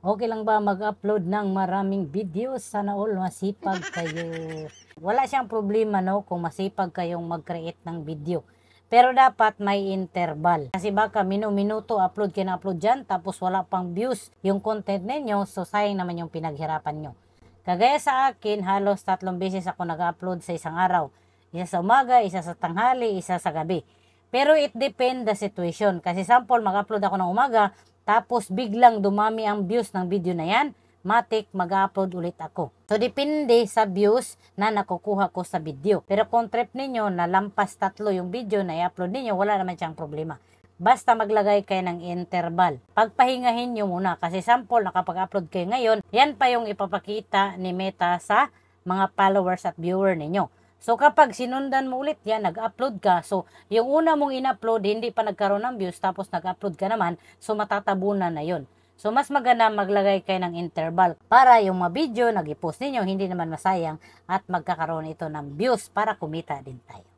Okay lang ba mag-upload ng maraming videos? Sana all masipag kayo. Wala siyang problema no kung masipag kayong mag-create ng video. Pero dapat may interval. Kasi baka minuto upload kayo na upload dyan, tapos wala pang views yung content ninyo, so sayang naman yung pinaghirapan nyo. Kagaya sa akin, halos 3 beses ako nag-upload sa isang araw. Isa sa umaga, isa sa tanghali, isa sa gabi. Pero it depend the situation. Kasi sample, mag-upload ako ng umaga, tapos biglang dumami ang views ng video na yan, matik mag-upload ulit ako. So depende sa views na nakukuha ko sa video. Pero kung trip ninyo na lampas 3 yung video na i-upload ninyo, wala naman siyang problema. Basta maglagay kayo ng interval. Pagpahingahin nyo muna. Kasi sample, nakapag-upload kayo ngayon, yan pa yung ipapakita ni Meta sa mga followers at viewer ninyo. So kapag sinundan mo ulit yan, nag-upload ka, so yung una mong in-upload, hindi pa nagkaroon ng views, tapos nag-upload ka naman, so matatabunan na yun. So mas maganda maglagay kayo ng interval para yung mga video nag-i-post ninyo, hindi naman masayang at magkakaroon ito ng views para kumita din tayo.